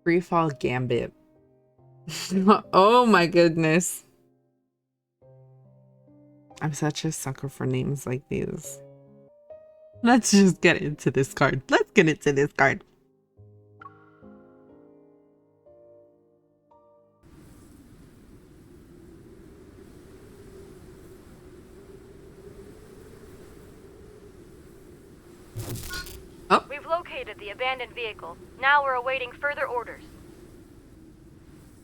Freefall Gambit. Oh my goodness. I'm such a sucker for names like these. Let's just get into this card. Let's get into this card. Oh. We've located the abandoned vehicle. Now we're awaiting further orders.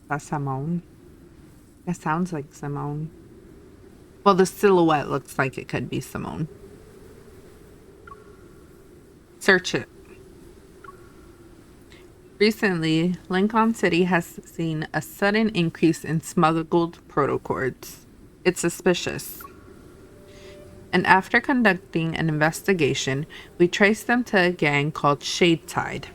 That's Simone. That sounds like Simone. Well, the silhouette looks like it could be Simone. Search it. Recently, Lincoln City has seen a sudden increase in smuggled protocords. It's suspicious. And after conducting an investigation, we traced them to a gang called Shadetide.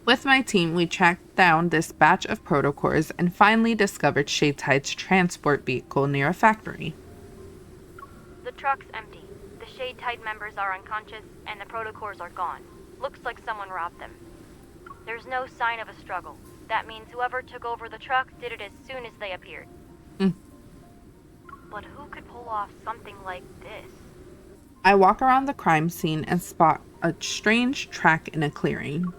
With my team, we tracked down this batch of protocors and finally discovered Shadetide's transport vehicle near a factory. The truck's empty. The Shadetide members are unconscious, and the protocors are gone. Looks like someone robbed them. There's no sign of a struggle. That means whoever took over the truck did it as soon as they appeared. But who could pull off something like this? I walk around the crime scene and spot a strange track in a clearing.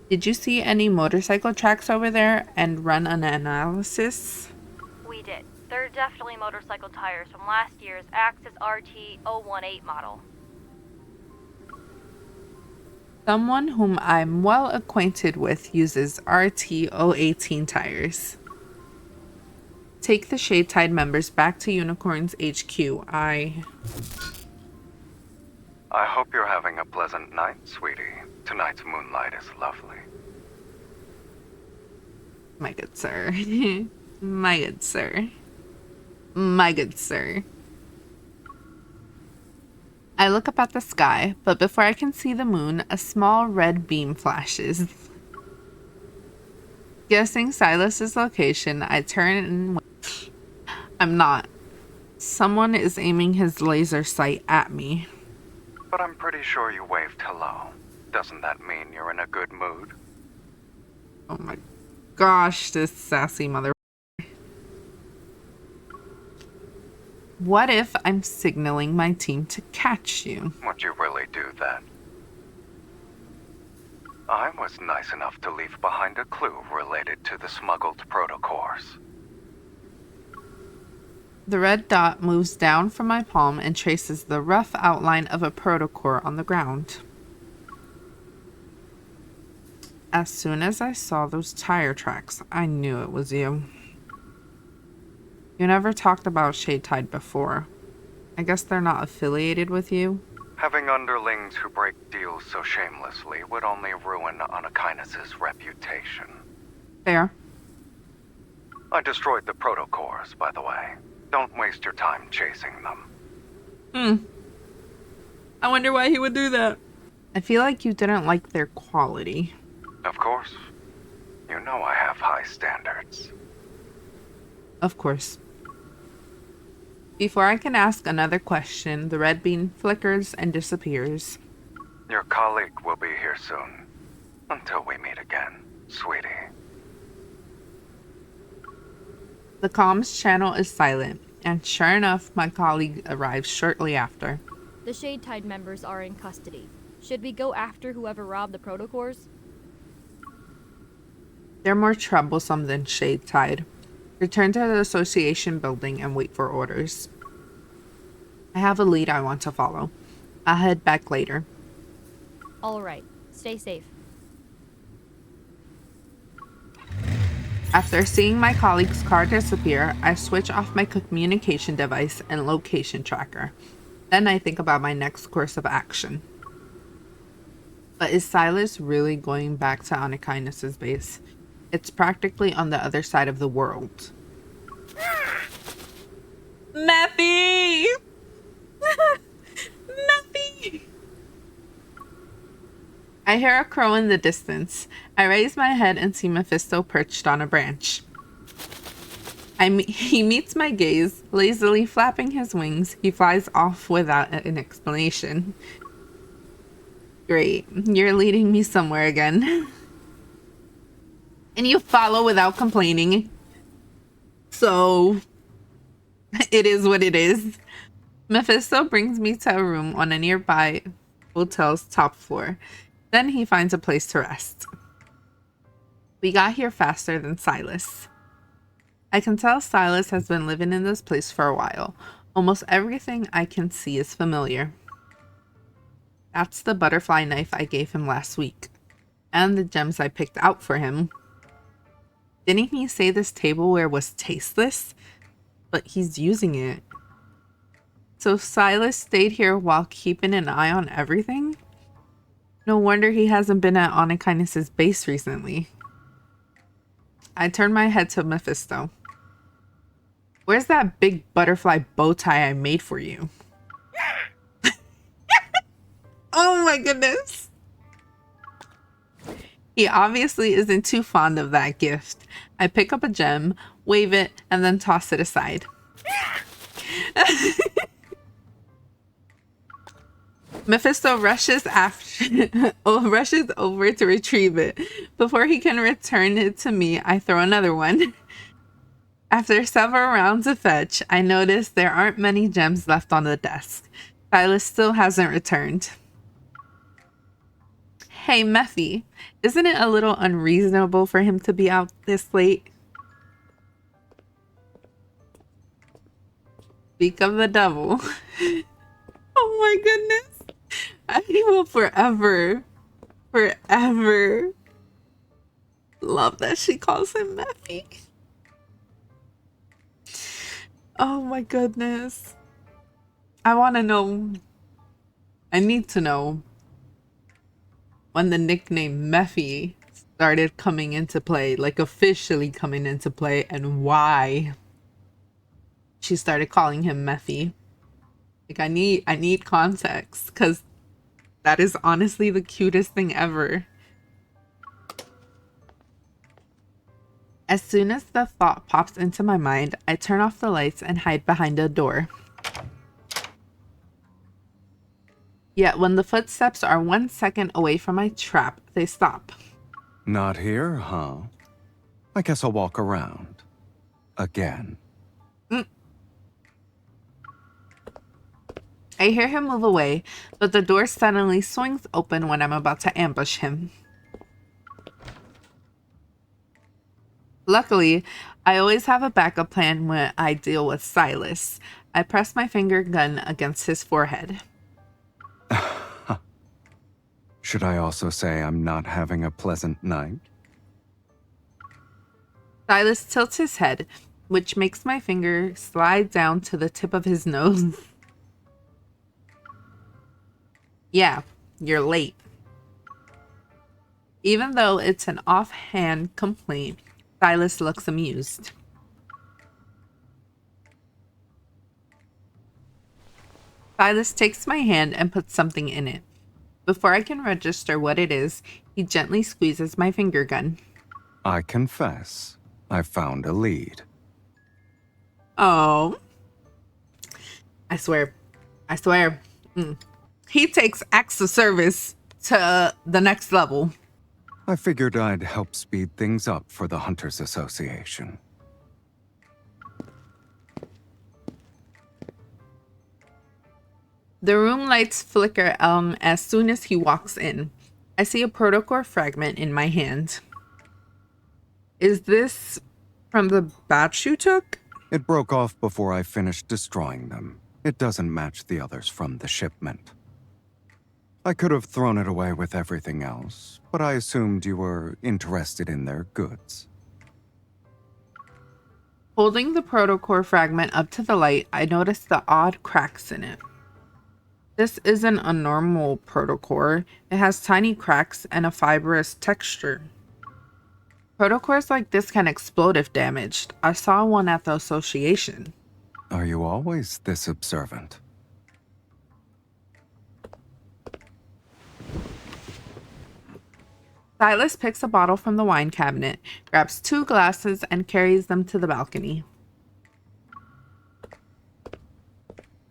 Did you see any motorcycle tracks over there and run an analysis? We did. They're definitely motorcycle tires from last year's Axis RT-018 model. Someone whom I'm well acquainted with uses RT-018 tires. Take the Shadetide members back to Unicorn's HQ. I hope you're having a pleasant night, sweetie. Tonight's moonlight is lovely. My good sir. My good sir. My good sir. I look up at the sky, but before I can see the moon, a small red beam flashes. Guessing Sylus's location, I turn and I'm not. Someone is aiming his laser sight at me. But I'm pretty sure you waved hello. Doesn't that mean you're in a good mood? Oh my gosh, this sassy mother. What if I'm signaling my team to catch you? Would you really do that? I was nice enough to leave behind a clue related to the smuggled protocors. The red dot moves down from my palm and traces the rough outline of a protocor on the ground. As soon as I saw those tire tracks, I knew it was you. You never talked about Shadetide before. I guess they're not affiliated with you? Having underlings who break deals so shamelessly would only ruin Anakinus's reputation. Fair. I destroyed the protocors, by the way. Don't waste your time chasing them. I wonder why he would do that. I feel like you didn't like their quality. Of course. You know I have high standards. Of course. Before I can ask another question, the red beam flickers and disappears. Your colleague will be here soon. Until we meet again, sweetie. The comms channel is silent, and sure enough, my colleague arrives shortly after. The Shadetide members are in custody. Should we go after whoever robbed the protocors? They're more troublesome than Shadetide. Return to the association building and wait for orders. I have a lead I want to follow. I'll head back later. All right. Stay safe. After seeing my colleague's car disappear, I switch off my communication device and location tracker. Then I think about my next course of action. But is Sylus really going back to Anakinus's base? It's practically on the other side of the world. Mephi! Mephi! I hear a crow in the distance. I raise my head and see Mephisto perched on a branch. He meets my gaze, lazily flapping his wings. He flies off without an explanation. Great. You're leading me somewhere again. And you follow without complaining. So, it is what it is. Mephisto brings me to a room on a nearby hotel's top floor. Then he finds a place to rest. We got here faster than Sylus. I can tell Sylus has been living in this place for a while. Almost everything I can see is familiar. That's the butterfly knife I gave him last week. And the gems I picked out for him. Didn't he say this tableware was tasteless? But he's using it. So Sylus stayed here while keeping an eye on everything? No wonder he hasn't been at Onykinus' base recently. I turned my head to Mephisto. Where's that big butterfly bow tie I made for you? Oh my goodness. He obviously isn't too fond of that gift. I pick up a gem, wave it, and then toss it aside. Mephisto rushes over to retrieve it. Before he can return it to me, I throw another one. After several rounds of fetch, I notice there aren't many gems left on the desk. Sylus still hasn't returned. Hey, Mephi, isn't it a little unreasonable for him to be out this late? Speak of the devil. Oh my goodness. I will forever love that she calls him Mephi. Oh my goodness. I want to know. I need to know when the nickname Mephi started coming into play, like officially coming into play, and why she started calling him Mephi. Like I need context, because that is honestly the cutest thing ever. As soon as the thought pops into my mind, I turn off the lights and hide behind a door. Yet when the footsteps are 1 second away from my trap, they stop. Not here, huh? I guess I'll walk around. Again. I hear him move away, but the door suddenly swings open when I'm about to ambush him. Luckily, I always have a backup plan when I deal with Sylus. I press my finger gun against his forehead. Should I also say I'm not having a pleasant night? Sylus tilts his head, which makes my finger slide down to the tip of his nose. Yeah, you're late. Even though it's an offhand complaint, Sylus looks amused. Sylus takes my hand and puts something in it. Before I can register what it is, he gently squeezes my finger gun. I confess, I found a lead. Oh. I swear. He takes acts of service to the next level. I figured I'd help speed things up for the Hunters Association. The room lights flicker as soon as he walks in. I see a protocore fragment in my hand. Is this from the batch you took? It broke off before I finished destroying them. It doesn't match the others from the shipment. I could have thrown it away with everything else, but I assumed you were interested in their goods. Holding the protocore fragment up to the light, I notice the odd cracks in it. This isn't a normal protocore. It has tiny cracks and a fibrous texture. Protocores like this can explode if damaged. I saw one at the association. Are you always this observant? Sylus picks a bottle from the wine cabinet, grabs 2 glasses, and carries them to the balcony.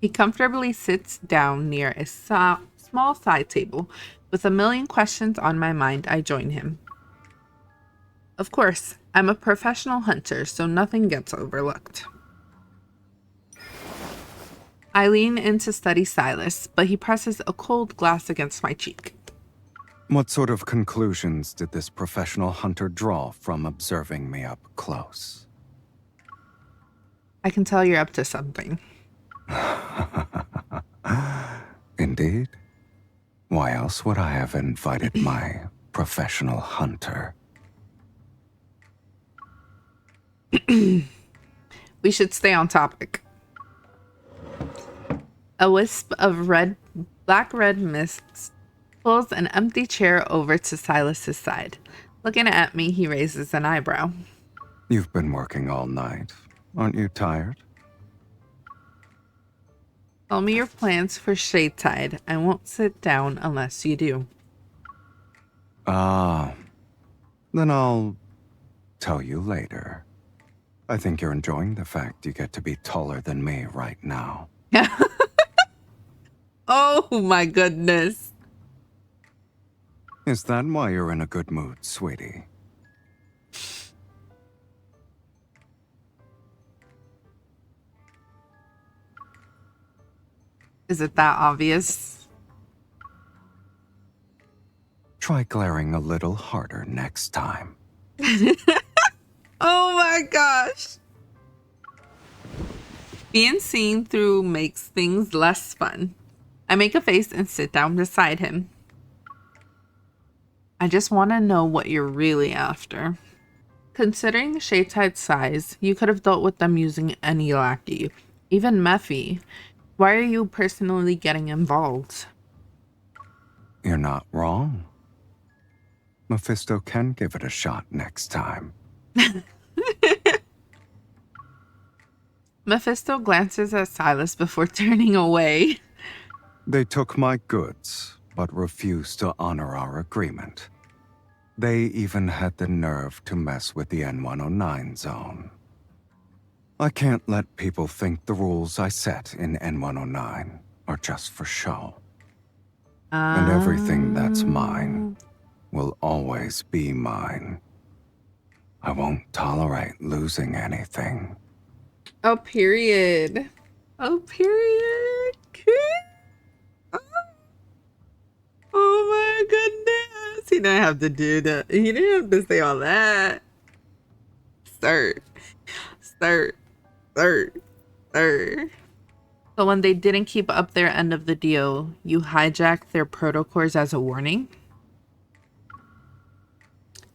He comfortably sits down near a small side table, With a million questions on my mind, I join him. Of course, I'm a professional hunter, so nothing gets overlooked. I lean in to study Sylus, but he presses a cold glass against my cheek. What sort of conclusions did this professional hunter draw from observing me up close? I can tell you're up to something. Indeed. Why else would I have invited my professional hunter? We should stay on topic. A wisp of black-red mist pulls an empty chair over to Silas's side. Looking at me, he raises an eyebrow. You've been working all night. Aren't you tired? Tell me your plans for Shade Tide. I won't sit down unless you do. Then I'll tell you later. I think you're enjoying the fact you get to be taller than me right now. Oh my goodness. Is that why you're in a good mood, sweetie? Is it that obvious? Try glaring a little harder next time. Oh my gosh. Being seen through makes things less fun. I make a face and sit down beside him. I just want to know what you're really after. Considering the Shade Tide's size, you could have dealt with them using any lackey, even Mephi. Why are you personally getting involved? You're not wrong. Mephisto can give it a shot next time. Mephisto glances at Sylus before turning away. They took my goods, but refused to honor our agreement. They even had the nerve to mess with the N109 zone. I can't let people think the rules I set in N109 are just for show. And everything that's mine will always be mine. I won't tolerate losing anything. Oh, period. Oh, period. Oh my goodness. He didn't have to do that. He didn't have to say all that. Sir. So when they didn't keep up their end of the deal, you hijacked their protocores as a warning?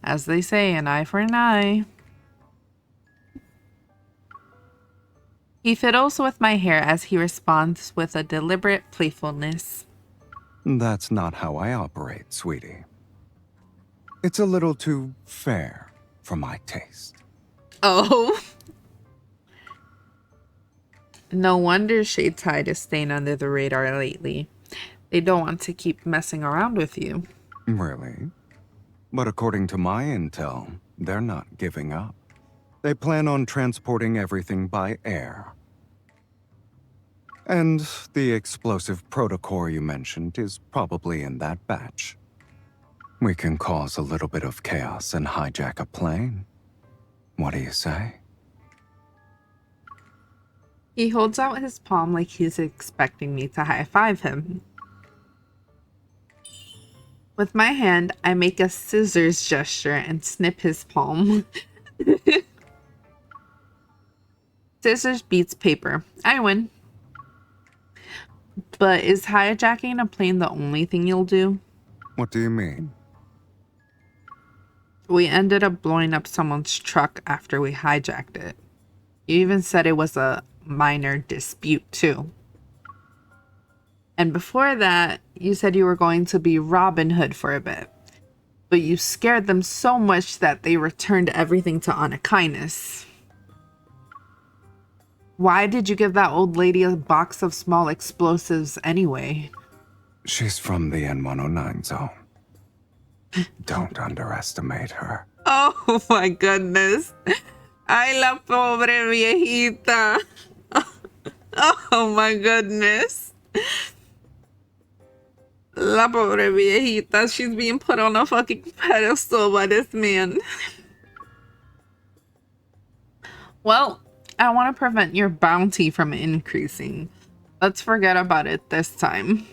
As they say, an eye for an eye. He fiddles with my hair as he responds with a deliberate playfulness. That's not how I operate, sweetie. It's a little too fair for my taste. Oh. No wonder Shade Tide is staying under the radar lately. They don't want to keep messing around with you. Really? But according to my intel, they're not giving up. They plan on transporting everything by air. And the explosive protocore you mentioned is probably in that batch. We can cause a little bit of chaos and hijack a plane. What do you say? He holds out his palm like he's expecting me to high-five him. With my hand, I make a scissors gesture and snip his palm. Scissors beats paper. I win. But is hijacking a plane the only thing you'll do? What do you mean? We ended up blowing up someone's truck after we hijacked it. You even said it was a minor dispute, too. And before that, you said you were going to be Robin Hood for a bit. But you scared them so much that they returned everything to honor kindness. Why did you give that old lady a box of small explosives anyway? She's from the N109 zone. Don't underestimate her. Oh my goodness. Ay, la pobre viejita. Oh my goodness. La pobre viejita, she's being put on a fucking pedestal by this man. Well, I want to prevent your bounty from increasing. Let's forget about it this time.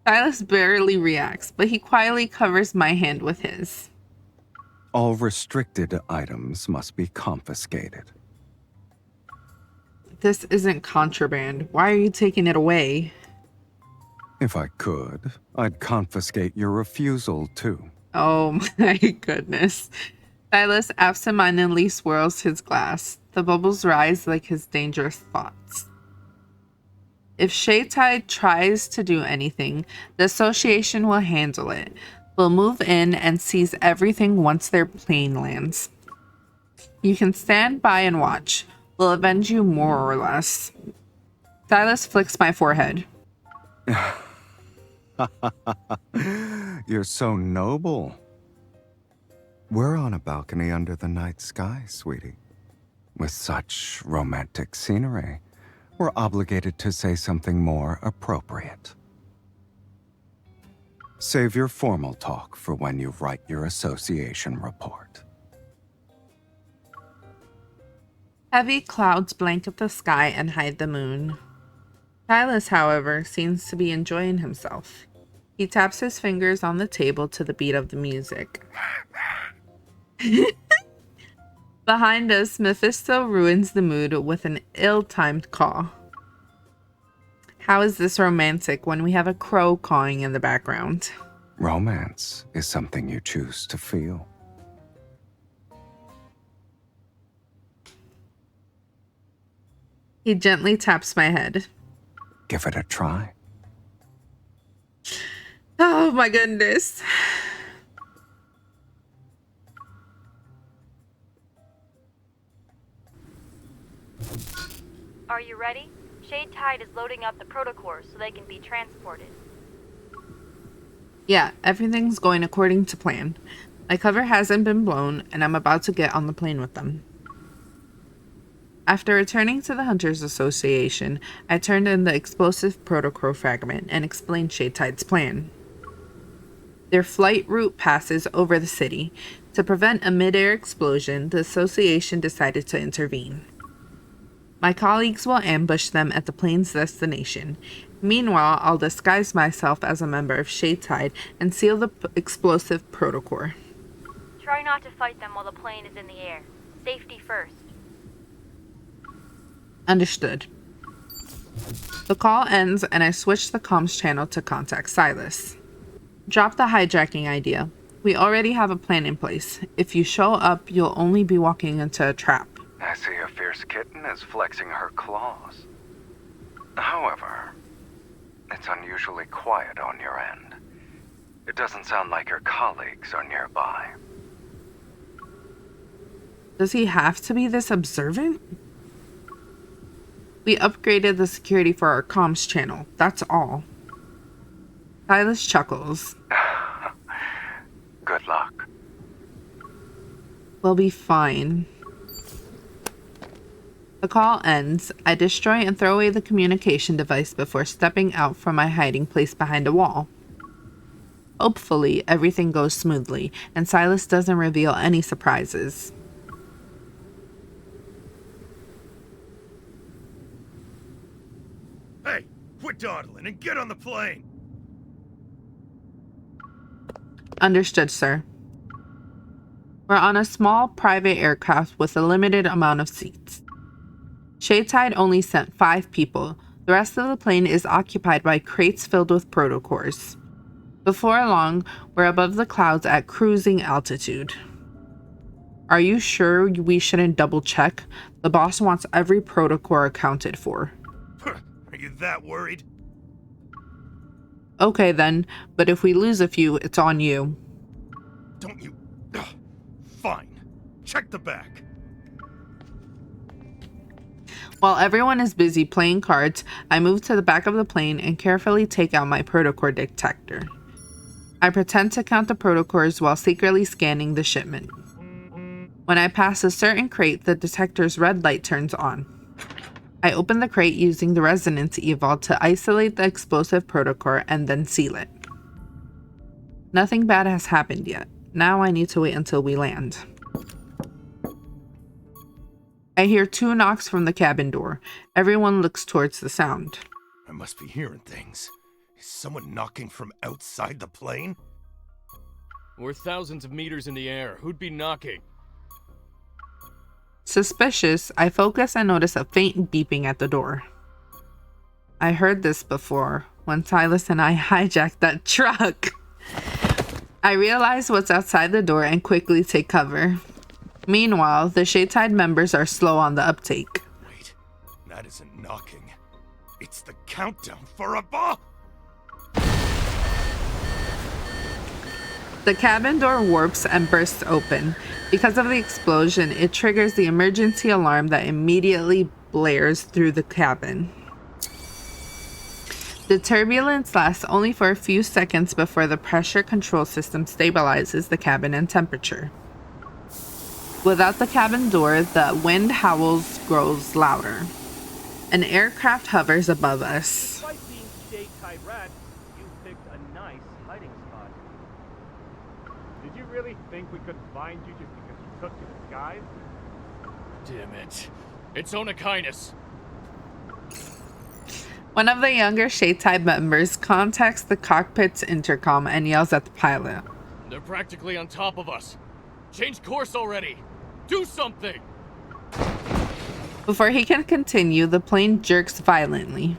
Sylus barely reacts, but he quietly covers my hand with his. All restricted items must be confiscated. This isn't contraband. Why are you taking it away? If I could, I'd confiscate your refusal too. Oh my goodness. Sylus absentmindedly swirls his glass. The bubbles rise like his dangerous thoughts. If Shadetide tries to do anything, the association will handle it. We'll move in and seize everything once their plane lands. You can stand by and watch. We'll avenge you more or less. Sylus flicks my forehead. You're so noble. We're on a balcony under the night sky, sweetie. With such romantic scenery, we're obligated to say something more appropriate. Save your formal talk for when you write your association report. Heavy clouds blanket the sky and hide the moon. Sylus, however, seems to be enjoying himself. He taps his fingers on the table to the beat of the music. Behind us, Mephisto ruins the mood with an ill-timed caw. How is this romantic when we have a crow cawing in the background? Romance is something you choose to feel. He gently taps my head. Give it a try. Oh my goodness. Are you ready? Shadetide is loading up the protocors so they can be transported. Yeah, everything's going according to plan. My cover hasn't been blown, and I'm about to get on the plane with them. After returning to the Hunters Association, I turned in the explosive protocol fragment and explained Shadetide's plan. Their flight route passes over the city. To prevent a mid-air explosion, the association decided to intervene. My colleagues will ambush them at the plane's destination. Meanwhile, I'll disguise myself as a member of Shadetide and seal the explosive protocol. Try not to fight them while the plane is in the air. Safety first. Understood. The call ends and I switch the comms channel to contact Sylus. Drop the hijacking idea. We already have a plan in place. If you show up, you'll only be walking into a trap. I see a fierce kitten is flexing her claws. However, it's unusually quiet on your end. It doesn't sound like your colleagues are nearby. Does he have to be this observant? We upgraded the security for our comms channel. That's all. Sylus chuckles. Good luck. We'll be fine. The call ends. I destroy and throw away the communication device before stepping out from my hiding place behind a wall. Hopefully, everything goes smoothly, and Sylus doesn't reveal any surprises. Hey, quit dawdling and get on the plane! Understood, sir. We're on a small private aircraft with a limited amount of seats. Shadetide only sent 5 people. The rest of the plane is occupied by crates filled with protocors. Before long, we're above the clouds at cruising altitude. Are you sure we shouldn't double check? The boss wants every protocor accounted for. Are you that worried? Okay then, but if we lose a few, it's on you. Don't you... Ugh. Fine. Check the back. While everyone is busy playing cards, I move to the back of the plane and carefully take out my protocor detector. I pretend to count the protocors while secretly scanning the shipment. When I pass a certain crate, the detector's red light turns on. I open the crate using the resonance eval to isolate the explosive protocore and then seal it. Nothing bad has happened yet. Now I need to wait until we land. I hear 2 knocks from the cabin door. Everyone looks towards the sound. I must be hearing things. Is someone knocking from outside the plane? We're thousands of meters in the air. Who'd be knocking? Suspicious, I focus and notice a faint beeping at the door. I heard this before, when Sylus and I hijacked that truck. I realize what's outside the door and quickly take cover. Meanwhile, the Shadetide members are slow on the uptake. Wait, that isn't knocking. It's the countdown for a bomb! The cabin door warps and bursts open. Because of the explosion, it triggers the emergency alarm that immediately blares through the cabin. The turbulence lasts only for a few seconds before the pressure control system stabilizes the cabin and temperature. Without the cabin door, the wind howls grows louder. An aircraft hovers above us. Despite being shade-tied rats, you picked a nice hiding spot. Did you really think we couldn't find you just because you took to the skies? Damn it. It's Onakainis. One of the younger Shadetide members contacts the cockpit's intercom and yells at the pilot. They're practically on top of us. Change course already. Do something! Before he can continue, the plane jerks violently.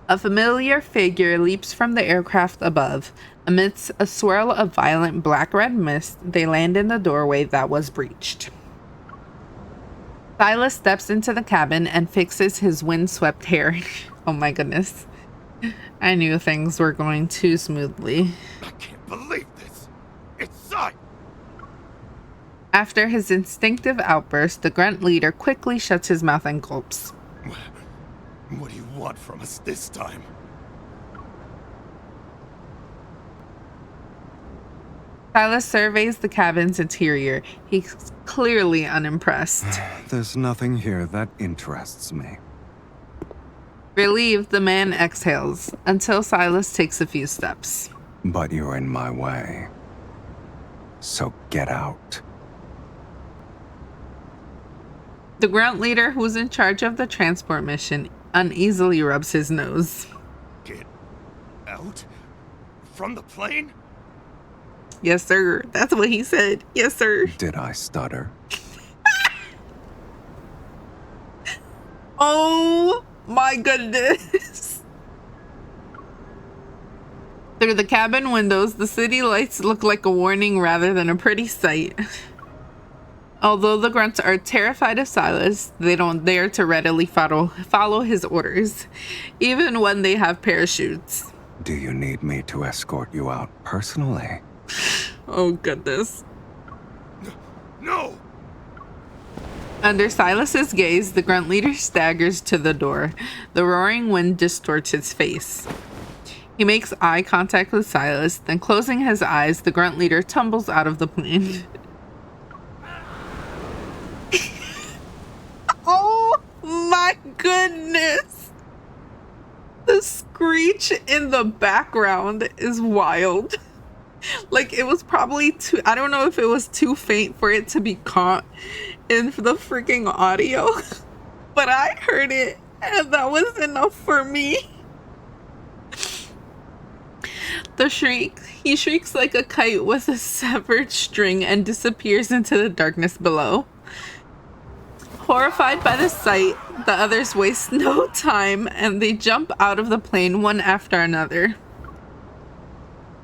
A familiar figure leaps from the aircraft above. Amidst a swirl of violent black-red mist, they land in the doorway that was breached. Sylus steps into the cabin and fixes his windswept hair. Oh my goodness. I knew things were going too smoothly. I can't believe this! It's Cy! After his instinctive outburst, the grunt leader quickly shuts his mouth and gulps. What do you want from us this time? Sylus surveys the cabin's interior. He's clearly unimpressed. There's nothing here that interests me. Relieved, the man exhales until Sylus takes a few steps. But you're in my way. So get out. The grunt leader, who's in charge of the transport mission, uneasily rubs his nose. Get out? From the plane? Yes, sir. That's what he said. Yes, sir. Did I stutter? Oh my goodness. Through the cabin windows, the city lights look like a warning rather than a pretty sight. Although the grunts are terrified of Sylus, they don't dare to readily follow his orders, even when they have parachutes. Do you need me to escort you out personally? Oh goodness. No! Under Sylus's gaze, the grunt leader staggers to the door. The roaring wind distorts his face. He makes eye contact with Sylus, then closing his eyes, the grunt leader tumbles out of the plane. Oh my goodness! The screech in the background is wild. Like, it was probably too, I don't know if it was too faint for it to be caught in the freaking audio, but I heard it and that was enough for me. He shrieks like a kite with a severed string and disappears into the darkness below. Horrified by the sight, the others waste no time and they jump out of the plane one after another.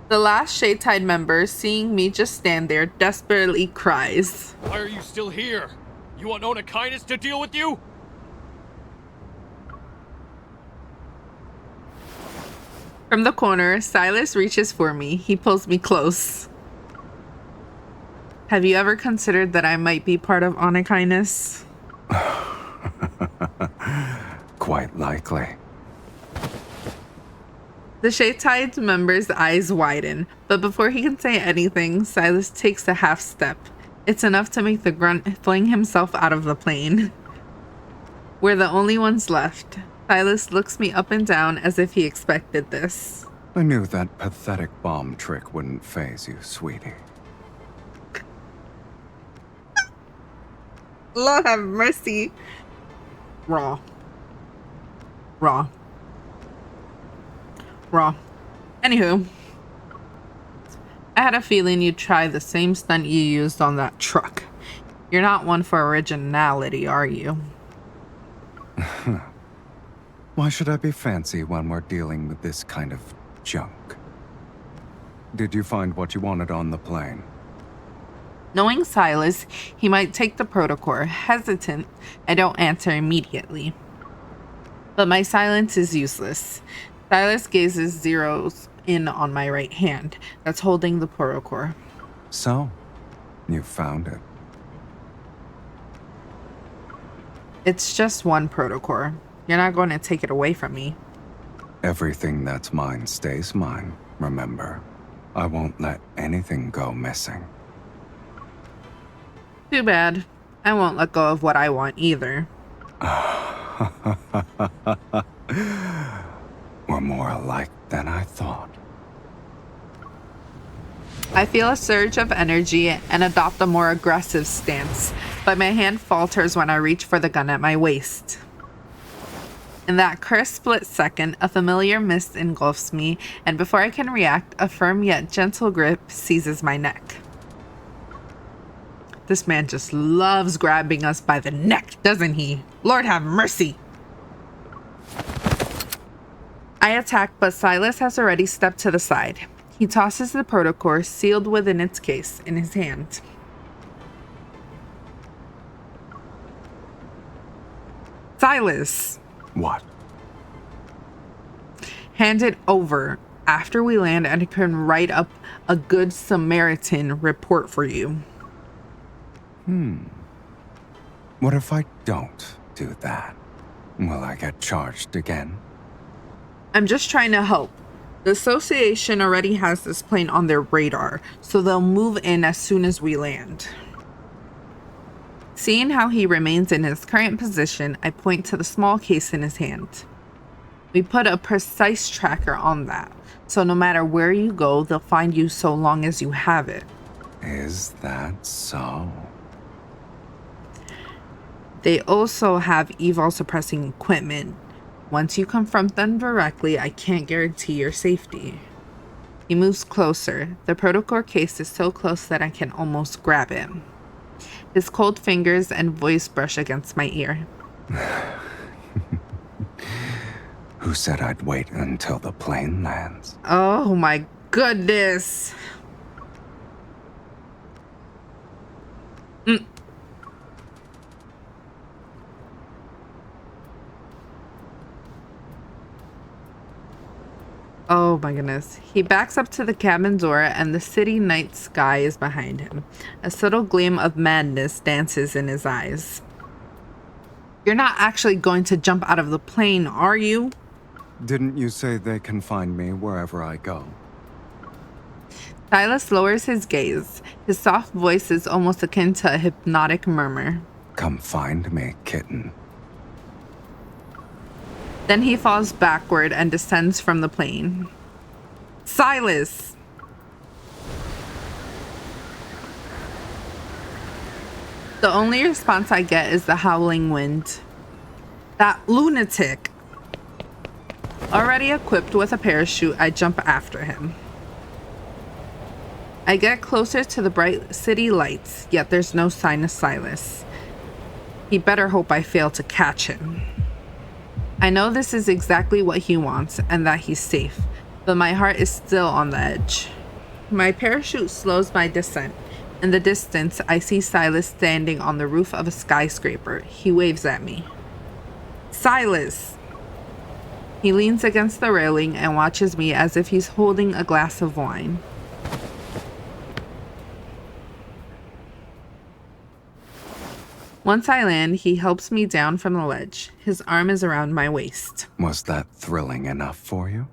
The last Shadetide member, seeing me just stand there, desperately cries. Why are you still here? You want Onakainis to deal with you? From the corner, Sylus reaches for me. He pulls me close. Have you ever considered that I might be part of Onakainis? Quite likely. The Shadetide member's eyes widen, but before he can say anything, Sylus takes a half step. It's enough to make the grunt fling himself out of the plane. We're the only ones left. Sylus looks me up and down as if he expected this. I knew that pathetic bomb trick wouldn't faze you, sweetie. Lord have mercy. Raw. Anywho, I had a feeling you'd try the same stunt you used on that truck. You're not one for originality, are you? Why should I be fancy when we're dealing with this kind of junk? Did you find what you wanted on the plane? Knowing Sylus, he might take the protocore. Hesitant, I don't answer immediately. But my silence is useless. Sylus gazes zeros in on my right hand that's holding the protocore. So, you found it. It's just one protocore. You're not going to take it away from me. Everything that's mine stays mine, remember? I won't let anything go missing. Too bad. I won't let go of what I want either. We're more alike than I thought. I feel a surge of energy and adopt a more aggressive stance, but my hand falters when I reach for the gun at my waist. In that cursed split second, a familiar mist engulfs me, and before I can react, a firm yet gentle grip seizes my neck. This man just loves grabbing us by the neck, doesn't he? Lord have mercy! I attack, but Sylus has already stepped to the side. He tosses the protocore, sealed within its case, in his hand. Sylus! What? Hand it over after we land, and I can write up a good Samaritan report for you. What if I don't do that? Will I get charged again? I'm just trying to help. The association already has this plane on their radar, so they'll move in as soon as we land. Seeing how he remains in his current position, I point to the small case in his hand. We put a precise tracker on that, so no matter where you go, they'll find you so long as you have it. Is that so? They also have evil suppressing equipment. Once you confront them directly, I can't guarantee your safety. He moves closer. The protocore case is so close that I can almost grab it. His cold fingers and voice brush against my ear. Who said I'd wait until the plane lands? Oh my goodness! Oh my goodness. He backs up to the cabin door and the city night sky is behind him. A subtle gleam of madness dances in his eyes. You're not actually going to jump out of the plane, are you? Didn't you say they can find me wherever I go? Sylus lowers his gaze. His soft voice is almost akin to a hypnotic murmur. Come find me, kitten. Then he falls backward and descends from the plane. Sylus! The only response I get is the howling wind. That lunatic! Already equipped with a parachute, I jump after him. I get closer to the bright city lights, yet there's no sign of Sylus. He better hope I fail to catch him. I know this is exactly what he wants and that he's safe, but my heart is still on the edge. My parachute slows my descent. In the distance, I see Sylus standing on the roof of a skyscraper. He waves at me. Sylus! He leans against the railing and watches me as if he's holding a glass of wine. Once I land, he helps me down from the ledge. His arm is around my waist. Was that thrilling enough for you?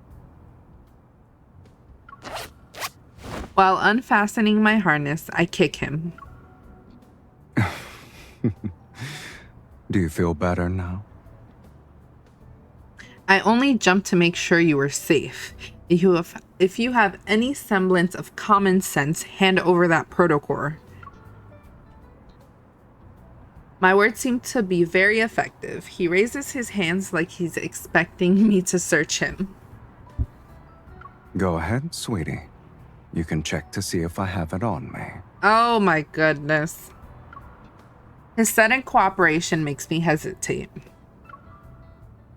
While unfastening my harness, I kick him. Do you feel better now? I only jumped to make sure you were safe. If you have any semblance of common sense, hand over that protocore. My words seem to be very effective. He raises his hands like he's expecting me to search him. Go ahead, sweetie. You can check to see if I have it on me. Oh my goodness. His sudden cooperation makes me hesitate.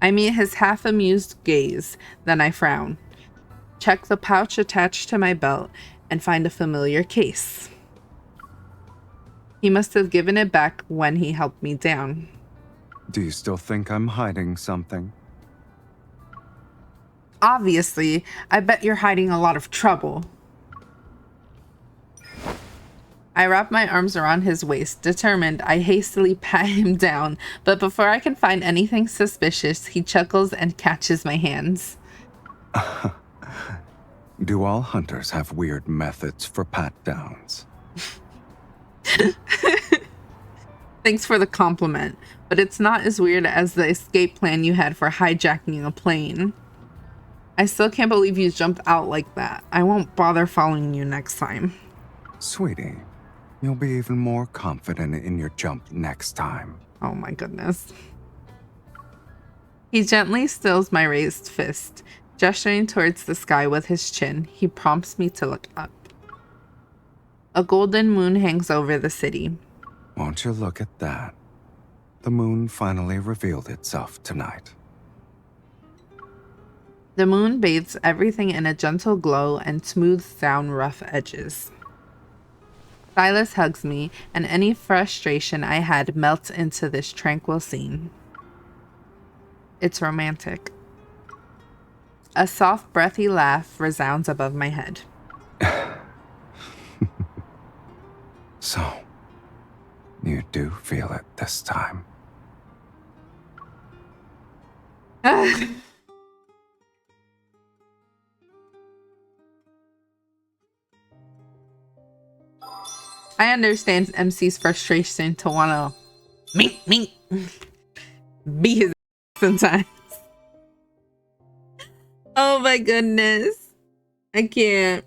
I meet his half-amused gaze, then I frown. Check the pouch attached to my belt and find a familiar case. He must have given it back when he helped me down. Do you still think I'm hiding something? Obviously, I bet you're hiding a lot of trouble. I wrap my arms around his waist, determined. I hastily pat him down, but before I can find anything suspicious, he chuckles and catches my hands. Do all hunters have weird methods for pat-downs? Thanks for the compliment, but it's not as weird as the escape plan you had for hijacking a plane. I still can't believe you jumped out like that. I won't bother following you next time. Sweetie, you'll be even more confident in your jump next time. Oh my goodness. He gently stills my raised fist. Gesturing towards the sky with his chin, he prompts me to look up. A golden moon hangs over the city. Won't you look at that? The moon finally revealed itself tonight. The moon bathes everything in a gentle glow and smooths down rough edges. Sylus hugs me, and any frustration I had melts into this tranquil scene. It's romantic. A soft, breathy laugh resounds above my head. So, you do feel it this time. I understand MC's frustration to want to be his sometimes. Oh my goodness. I can't.